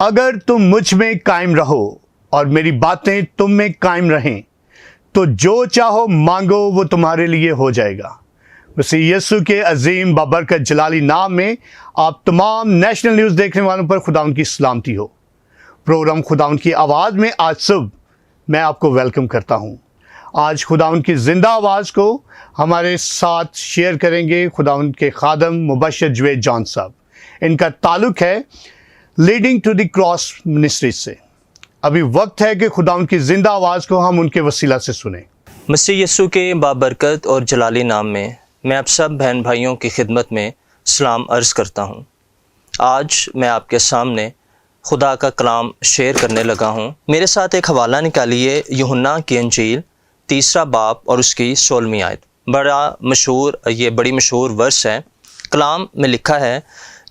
اگر تم مجھ میں قائم رہو اور میری باتیں تم میں قائم رہیں تو جو چاہو مانگو وہ تمہارے لیے ہو جائے گا۔ مسیح یسوع کے عظیم بابرکت جلالی نام میں آپ تمام نیشنل نیوز دیکھنے والوں پر خداوند کی سلامتی ہو۔ پروگرام خداوند کی آواز میں آج صبح میں آپ کو ویلکم کرتا ہوں۔ آج خداوند کی زندہ آواز کو ہمارے ساتھ شیئر کریں گے خداوند کے خادم مبشر جوید جان صاحب۔ ان کا تعلق ہے leading to the cross ministry سے۔ ابھی وقت ہے کہ خداوند کی زندہ آواز کو ہم ان کے وسیلہ سے سنیں۔ مسیح یسوع کے بابرکت اور جلالی نام میں میں آپ سب بہن بھائیوں کی خدمت میں سلام عرض کرتا ہوں۔ آج میں آپ کے سامنے خدا کا کلام شیئر کرنے لگا ہوں۔ میرے ساتھ ایک حوالہ نکالیے، یوحنا کی انجیل 3 باب اور اس کی 16 آیت۔ بڑی مشہور ورس ہے۔ کلام میں لکھا ہے،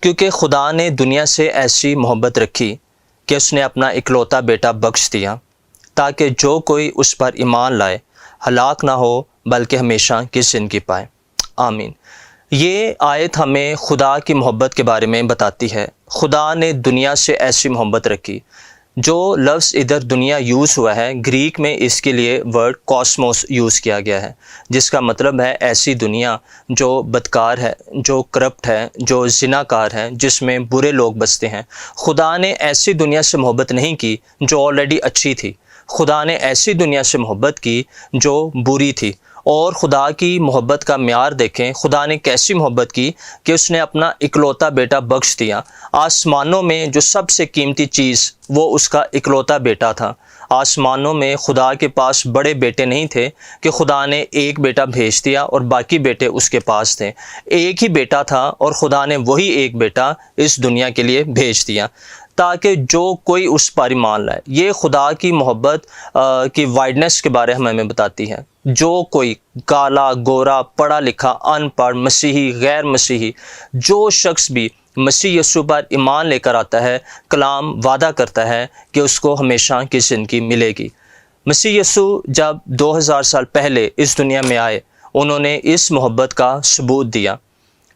کیونکہ خدا نے دنیا سے ایسی محبت رکھی کہ اس نے اپنا اکلوتا بیٹا بخش دیا، تاکہ جو کوئی اس پر ایمان لائے ہلاک نہ ہو بلکہ ہمیشہ کی زندگی پائے۔ آمین۔ یہ آیت ہمیں خدا کی محبت کے بارے میں بتاتی ہے۔ خدا نے دنیا سے ایسی محبت رکھی۔ جو لفظ ادھر دنیا یوز ہوا ہے، گریک میں اس کے لیے ورڈ کاسموس یوز کیا گیا ہے، جس کا مطلب ہے ایسی دنیا جو بدکار ہے، جو کرپٹ ہے، جو زناکار ہے، جس میں برے لوگ بستے ہیں۔ خدا نے ایسی دنیا سے محبت نہیں کی جو آلریڈی اچھی تھی۔ خدا نے ایسی دنیا سے محبت کی جو بری تھی۔ اور خدا کی محبت کا معیار دیکھیں، خدا نے کیسی محبت کی کہ اس نے اپنا اکلوتا بیٹا بخش دیا۔ آسمانوں میں جو سب سے قیمتی چیز وہ اس کا اکلوتا بیٹا تھا۔ آسمانوں میں خدا کے پاس بڑے بیٹے نہیں تھے کہ خدا نے ایک بیٹا بھیج دیا اور باقی بیٹے اس کے پاس تھے۔ ایک ہی بیٹا تھا اور خدا نے وہی ایک بیٹا اس دنیا کے لیے بھیج دیا، تاکہ جو کوئی اس پر ایمان لائے۔ یہ خدا کی محبت کی وائڈنس کے بارے ہمیں بتاتی ہے۔ جو کوئی کالا، گورا، پڑھا لکھا، ان پڑھ، مسیحی، غیر مسیحی، جو شخص بھی مسیح یسوع پر ایمان لے کر آتا ہے، کلام وعدہ کرتا ہے کہ اس کو ہمیشہ کی زندگی ملے گی۔ مسیح یسوع جب 2000 سال پہلے اس دنیا میں آئے، انہوں نے اس محبت کا ثبوت دیا۔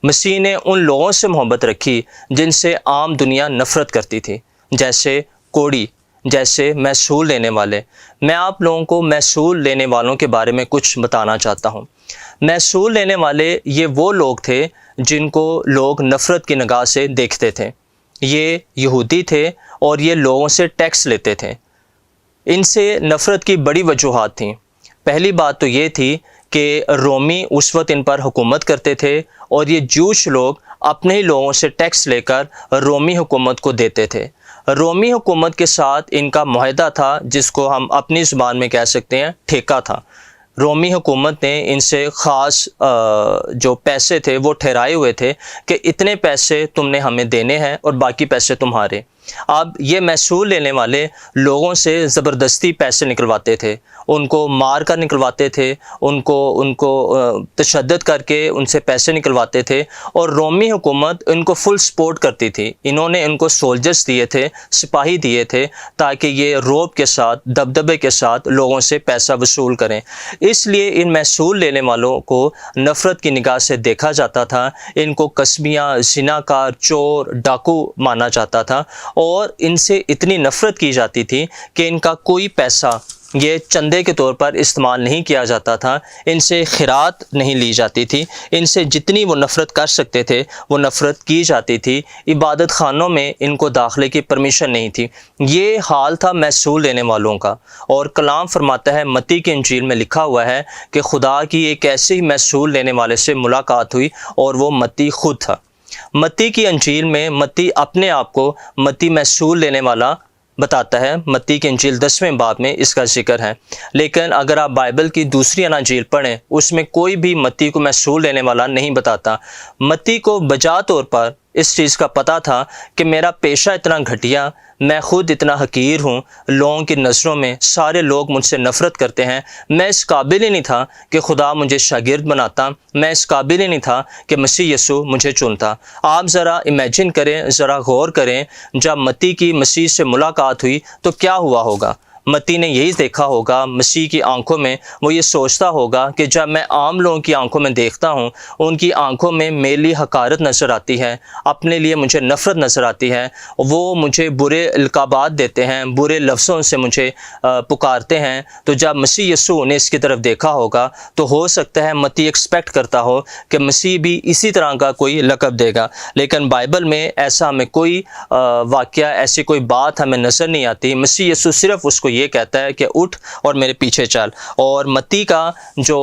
مسیح نے ان لوگوں سے محبت رکھی جن سے عام دنیا نفرت کرتی تھی، جیسے کوڑی، جیسے محصول لینے والے۔ میں آپ لوگوں کو محصول لینے والوں کے بارے میں کچھ بتانا چاہتا ہوں۔ محصول لینے والے یہ وہ لوگ تھے جن کو لوگ نفرت کی نگاہ سے دیکھتے تھے۔ یہ یہودی تھے اور یہ لوگوں سے ٹیکس لیتے تھے۔ ان سے نفرت کی بڑی وجوہات تھیں۔ پہلی بات تو یہ تھی کہ رومی اس وقت ان پر حکومت کرتے تھے اور یہ جوش لوگ اپنے ہی لوگوں سے ٹیکس لے کر رومی حکومت کو دیتے تھے۔ رومی حکومت کے ساتھ ان کا معاہدہ تھا، جس کو ہم اپنی زبان میں کہہ سکتے ہیں ٹھیکہ تھا۔ رومی حکومت نے ان سے خاص جو پیسے تھے وہ ٹھہرائے ہوئے تھے کہ اتنے پیسے تم نے ہمیں دینے ہیں اور باقی پیسے تمہارے۔ اب یہ محصول لینے والے لوگوں سے زبردستی پیسے نکلواتے تھے، ان کو مار کر نکلواتے تھے، ان کو تشدد کر کے ان سے پیسے نکلواتے تھے، اور رومی حکومت ان کو فل سپورٹ کرتی تھی۔ انہوں نے ان کو سولجرز دیے تھے، سپاہی دیے تھے، تاکہ یہ روب کے ساتھ، دبدبے کے ساتھ لوگوں سے پیسہ وصول کریں۔ اس لیے ان محصول لینے والوں کو نفرت کی نگاہ سے دیکھا جاتا تھا۔ ان کو قصبیاں، زناکار، چور، ڈاکو مانا جاتا تھا، اور ان سے اتنی نفرت کی جاتی تھی کہ ان کا کوئی پیسہ یہ چندے کے طور پر استعمال نہیں کیا جاتا تھا، ان سے خیرات نہیں لی جاتی تھی، ان سے جتنی وہ نفرت کر سکتے تھے وہ نفرت کی جاتی تھی۔ عبادت خانوں میں ان کو داخلے کی پرمیشن نہیں تھی۔ یہ حال تھا محصول لینے والوں کا۔ اور کلام فرماتا ہے، متی کی انجیل میں لکھا ہوا ہے کہ خدا کی ایک ایسے ہی محصول لینے والے سے ملاقات ہوئی، اور وہ متی خود تھا۔ متی کی انجیل میں متی اپنے آپ کو متی محصول لینے والا بتاتا ہے۔ متی کی انجیل 10ویں باب میں اس کا ذکر ہے، لیکن اگر آپ بائبل کی دوسری اناجیل پڑھیں، اس میں کوئی بھی متی کو محصول لینے والا نہیں بتاتا۔ متی کو بجا طور پر اس چیز کا پتہ تھا کہ میرا پیشہ اتنا گھٹیا، میں خود اتنا حقیر ہوں، لوگوں کی نظروں میں سارے لوگ مجھ سے نفرت کرتے ہیں، میں اس قابل ہی نہیں تھا کہ خدا مجھے شاگرد بناتا، میں اس قابل ہی نہیں تھا کہ مسیح یسوع مجھے چنتا۔ آپ ذرا امیجن کریں، ذرا غور کریں، جب متی کی مسیح سے ملاقات ہوئی تو کیا ہوا ہوگا؟ متی نے یہی دیکھا ہوگا مسیح کی آنکھوں میں، وہ یہ سوچتا ہوگا کہ جب میں عام لوگوں کی آنکھوں میں دیکھتا ہوں، ان کی آنکھوں میں میرے لیے حقارت نظر آتی ہے، اپنے لیے مجھے نفرت نظر آتی ہے، وہ مجھے برے القابات دیتے ہیں، برے لفظوں سے مجھے پکارتے ہیں۔ تو جب مسیح یسوع نے اس کی طرف دیکھا ہوگا تو ہو سکتا ہے متی ایکسپیکٹ کرتا ہو کہ مسیح بھی اسی طرح کا کوئی لقب دے گا، لیکن بائبل میں ایسا ہمیں کوئی واقعہ، ایسی کوئی بات ہمیں نظر نہیں آتی۔ مسیح یسوع صرف اس کو یہ کہتا ہے کہ اٹھ اور میرے پیچھے چل، اور متی کا جو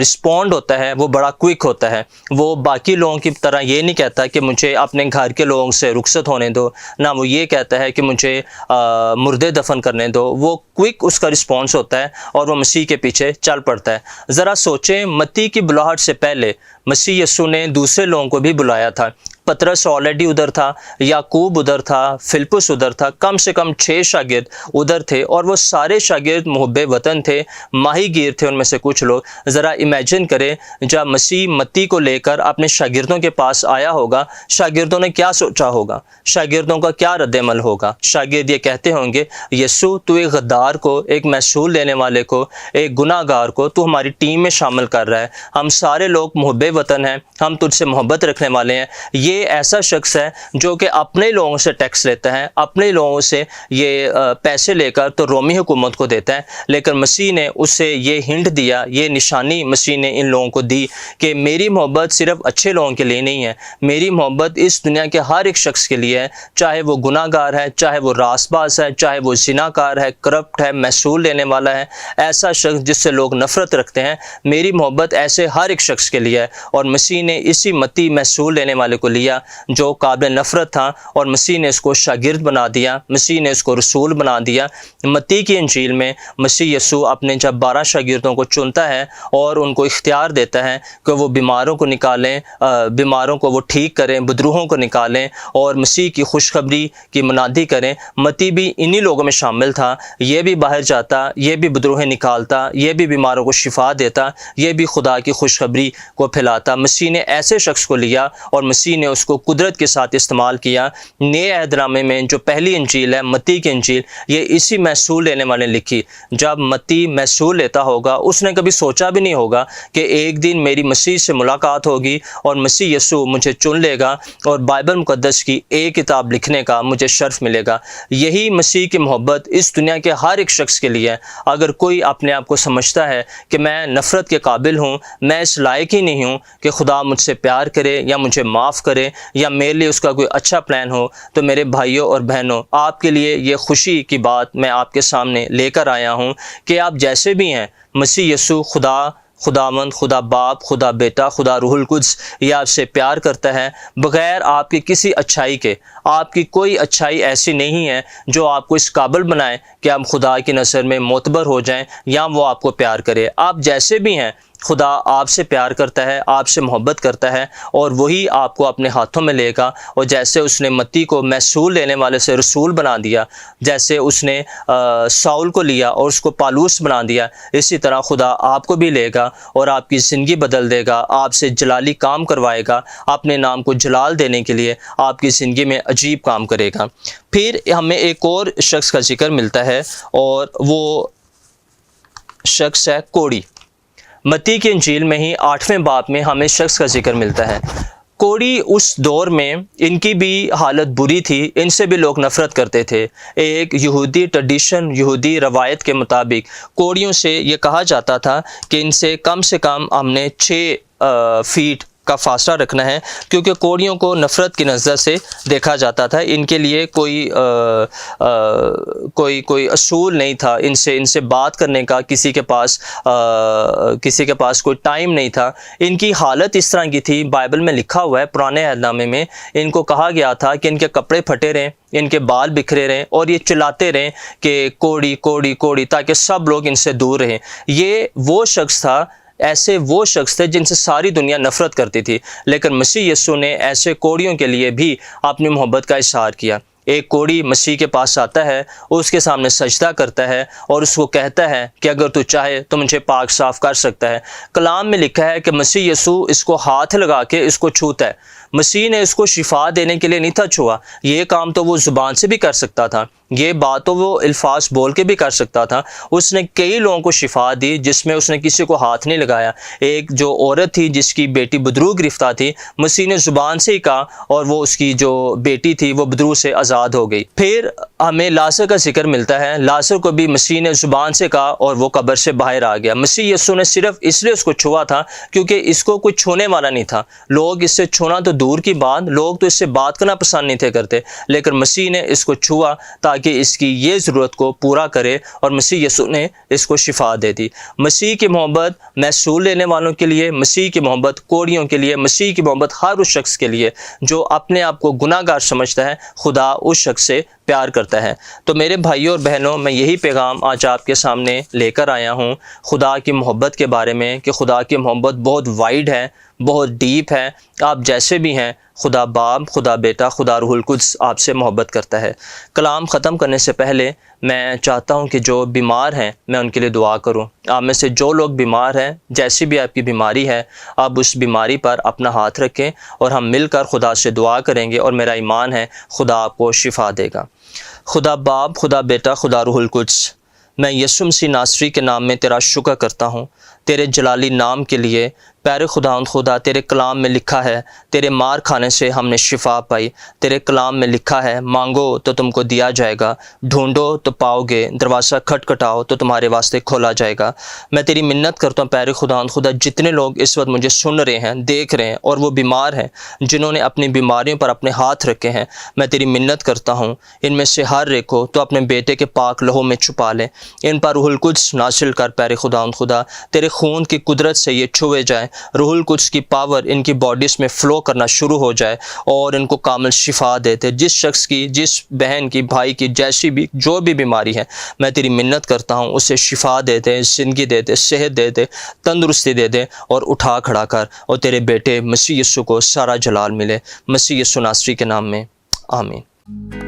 رسپونڈ ہوتا ہے وہ بڑا کوئک ہوتا ہے۔ وہ باقی لوگوں کی طرح یہ نہیں کہتا کہ مجھے اپنے گھر کے لوگوں سے رخصت ہونے دو، نہ وہ یہ کہتا ہے کہ مجھے مردے دفن کرنے دو۔ وہ کوئک اس کا رسپانس ہوتا ہے اور وہ مسیح کے پیچھے چل پڑتا ہے۔ ذرا سوچیں، متی کی بلاہٹ سے پہلے مسیح یسوع نے دوسرے لوگوں کو بھی بلایا تھا۔ پطرس آلریڈی ادھر تھا، یعقوب ادھر تھا، فلپس ادھر تھا، کم سے کم 6 شاگرد ادھر تھے، اور وہ سارے شاگرد محب وطن تھے، ماہی گیر تھے ان میں سے کچھ لوگ۔ ذرا امیجن کریں جب مسیح متی کو لے کر اپنے شاگردوں کے پاس آیا ہوگا، شاگردوں نے کیا سوچا ہوگا، شاگردوں کا کیا رد عمل ہوگا؟ شاگرد یہ کہتے ہوں گے، یسوع تو ایک غدار کو، ایک محصول لینے والے کو، ایک گناہ گار کو تو ہماری ٹیم میں شامل کر رہا ہے، ہم سارے لوگ محب وطن ہیں، ہم تجھ سے محبت رکھنے والے ہیں۔ یہ ایسا شخص ہے جو کہ اپنے لوگوں سے ٹیکس لیتا ہے، اپنے لوگوں سے یہ پیسے لے کر تو رومی حکومت کو دیتا ہے، لیکن مسیح نے اسے یہ ہنٹ دیا، یہ نشانی مسیح نے ان لوگوں کو دی کہ میری محبت صرف اچھے لوگوں کے لیے نہیں ہے، میری محبت اس دنیا کے ہر ایک شخص کے لیے ہے، چاہے وہ گناہ گار ہے، چاہے وہ راست باز ہے، چاہے وہ زنا کار ہے، کرپٹ ہے، محصول لینے والا ہے، ایسا شخص جس سے لوگ نفرت رکھتے ہیں، میری محبت ایسے ہر ایک شخص کے لیے ہے۔ اور مسیح نے اسی متی محصول لینے والے کو لیا جو قابل نفرت تھا، اور مسیح نے اس کو شاگرد بنا دیا، مسیح نے اس کو رسول بنا دیا۔ متی کی انجیل میں مسیح یسوع اپنے جب 12 شاگردوں کو چنتا ہے اور ان کو اختیار دیتا ہے کہ وہ بیماروں کو نکالیں، بیماروں کو وہ ٹھیک کریں، بدروہوں کو نکالیں اور مسیح کی خوشخبری کی منادی کریں، متی بھی انہی لوگوں میں شامل تھا۔ یہ بھی باہر جاتا، یہ بھی بدروہیں نکالتا، یہ بھی بیماروں کو شفا دیتا، یہ بھی خدا کی خوشخبری کو پھیلاتا۔ مسیح نے ایسے شخص کو لیا اور مسیح نے اس کو قدرت کے ساتھ استعمال کیا۔ نئے عہد نامے میں جو پہلی انجیل ہے، متی کی انجیل، یہ اسی محصول لینے والے نے لکھی۔ جب متی محصول لیتا ہوگا، اس نے کبھی سوچا بھی نہیں ہوگا کہ ایک دن میری مسیح سے ملاقات ہوگی اور مسیح یسوع مجھے چن لے گا اور بائبل مقدس کی ایک کتاب لکھنے کا مجھے شرف ملے گا۔ یہی مسیح کی محبت اس دنیا کے ہر ایک شخص کے لیے ہے۔ اگر کوئی اپنے آپ کو سمجھتا ہے کہ میں نفرت کے قابل ہوں، میں اس لائق ہی نہیں ہوں کہ خدا مجھ سے پیار کرے یا مجھے معاف کرے یا میرے لیے اس کا کوئی اچھا پلان ہو، تو میرے بھائیوں اور بہنوں، آپ کے لیے یہ خوشی کی بات میں آپ کے سامنے لے کر آیا ہوں کہ آپ جیسے بھی ہیں، مسیح یسوع خداوند، خدا باپ، خدا بیٹا، خدا روح القدس، یہ آپ سے پیار کرتا ہے بغیر آپ کی کسی اچھائی کے۔ آپ کی کوئی اچھائی ایسی نہیں ہے جو آپ کو اس قابل بنائے کہ آپ خدا کی نظر میں معتبر ہو جائیں یا وہ آپ کو پیار کرے۔ آپ جیسے بھی ہیں، خدا آپ سے پیار کرتا ہے، آپ سے محبت کرتا ہے، اور وہی آپ کو اپنے ہاتھوں میں لے گا۔ اور جیسے اس نے متی کو محصول لینے والے سے رسول بنا دیا، جیسے اس نے ساؤل کو لیا اور اس کو پالوس بنا دیا، اسی طرح خدا آپ کو بھی لے گا اور آپ کی زندگی بدل دے گا، آپ سے جلالی کام کروائے گا، اپنے نام کو جلال دینے کے لیے آپ کی زندگی میں عجیب کام کرے گا۔ پھر ہمیں ایک اور شخص کا ذکر ملتا ہے، اور وہ شخص ہے کوڑی۔ متی کی انجیل میں ہی 8ویں باب میں ہمیں شخص کا ذکر ملتا ہے۔ کوڑی اس دور میں ان کی بھی حالت بری تھی، ان سے بھی لوگ نفرت کرتے تھے۔ ایک یہودی ٹریڈیشن، یہودی روایت کے مطابق کوڑیوں سے یہ کہا جاتا تھا کہ ان سے کم ہم نے 6 فیٹ کا فاصلہ رکھنا ہے، کیونکہ کوڑیوں کو نفرت کی نظر سے دیکھا جاتا تھا۔ ان کے لیے کوئی اصول نہیں تھا، ان سے بات کرنے کا کسی کے پاس کوئی ٹائم نہیں تھا۔ ان کی حالت اس طرح کی تھی، بائبل میں لکھا ہوا ہے، پرانے عہد نامے میں ان کو کہا گیا تھا کہ ان کے کپڑے پھٹے رہیں، ان کے بال بکھرے رہیں، اور یہ چلاتے رہیں کہ کوڑی کوڑی کوڑی، تاکہ سب لوگ ان سے دور رہیں۔ یہ وہ شخص تھے جن سے ساری دنیا نفرت کرتی تھی، لیکن مسیح یسوع نے ایسے کوڑیوں کے لیے بھی اپنی محبت کا اظہار کیا۔ ایک کوڑی مسیح کے پاس آتا ہے، اس کے سامنے سجدہ کرتا ہے اور اس کو کہتا ہے کہ اگر تو چاہے تو مجھے پاک صاف کر سکتا ہے۔ کلام میں لکھا ہے کہ مسیح یسوع اس کو ہاتھ لگا کے اس کو چھوتا ہے۔ مسیح نے اس کو شفا دینے کے لیے نہیں تھا چھوا، یہ کام تو وہ زبان سے بھی کر سکتا تھا، یہ بات تو وہ الفاظ بول کے بھی کر سکتا تھا، اس نے کئی لوگوں کو شفا دی جس میں اس نے کسی کو ہاتھ نہیں لگایا۔ ایک جو عورت تھی جس کی بیٹی بدرو گرفتار تھی، مسیح نے زبان سے ہی کہا اور وہ اس کی جو بیٹی تھی وہ بدرو سے آزاد ہو گئی۔ پھر ہمیں لازر کا ذکر ملتا ہے، لازر کو بھی مسیح نے زبان سے کہا اور وہ قبر سے باہر آ گیا۔ مسیح یسوع نے صرف اس لیے اس کو چھوا تھا کیونکہ اس کو کوئی چھونے والا نہیں تھا، لوگ اس سے چھونا تو دور کی بات، لوگ تو اس سے بات کرنا پسند نہیں تھے کرتے، لیکن مسیح نے اس کو چھوا تاکہ اس کی یہ ضرورت کو پورا کرے، اور مسیح یسوع نے اس کو شفا دے دی۔ مسیح کی محبت محصول لینے والوں کے لیے، مسیح کی محبت کوڑیوں کے لیے، مسیح کی محبت ہر اس شخص کے لیے جو اپنے آپ کو گناہ گار سمجھتا ہے، خدا اس شخص سے پیار کرتا ہے۔ تو میرے بھائیوں اور بہنوں، میں یہی پیغام آج آپ کے سامنے لے کر آیا ہوں خدا کی محبت کے بارے میں، کہ خدا کی محبت بہت وائڈ ہے، بہت ڈیپ ہے۔ آپ جیسے بھی ہیں، خدا باپ، خدا بیٹا، خدا روح القدس آپ سے محبت کرتا ہے۔ کلام ختم کرنے سے پہلے میں چاہتا ہوں کہ جو بیمار ہیں میں ان کے لیے دعا کروں۔ آپ میں سے جو لوگ بیمار ہیں، جیسی بھی آپ کی بیماری ہے، آپ اس بیماری پر اپنا ہاتھ رکھیں اور ہم مل کر خدا سے دعا کریں گے، اور میرا ایمان ہے خدا آپ کو شفا دے گا۔ خدا باپ، خدا بیٹا، خدا روح القدس، میں یسوع مسیح ناصری کے نام میں تیرا شکر کرتا ہوں، تیرے جلالی نام کے لیے۔ پیارے خدا تیرے کلام میں لکھا ہے تیرے مار کھانے سے ہم نے شفا پائی۔ تیرے کلام میں لکھا ہے مانگو تو تم کو دیا جائے گا، ڈھونڈو تو پاؤ گے، دروازہ کھٹکھٹاؤ تو تمہارے واسطے کھولا جائے گا۔ میں تیری منت کرتا ہوں پیارے خدا جتنے لوگ اس وقت مجھے سن رہے ہیں، دیکھ رہے ہیں، اور وہ بیمار ہیں، جنہوں نے اپنی بیماریوں پر اپنے ہاتھ رکھے ہیں، میں تیری منت کرتا ہوں ان میں سے ہر ایک کو تو اپنے بیٹے کے پاک لہو میں چھپا لے، ان پر روح القدس نازل کر پیارے خدا تیرے خون کی قدرت سے یہ چھوئے جائیں، روح القدس کی پاور ان کی باڈیز میں فلو کرنا شروع ہو جائے اور ان کو کامل شفا دیتے۔ جس شخص کی، جس بہن کی، بھائی کی، جیسی بھی جو بھی بیماری ہے، میں تیری منت کرتا ہوں اسے شفا دے دے، زندگی دے دے، صحت دے دے، تندرستی دے دے، اور اٹھا کھڑا کر، اور تیرے بیٹے مسیح یسوع کو سارا جلال ملے۔ مسیح یسوع ناصری کے نام میں آمین۔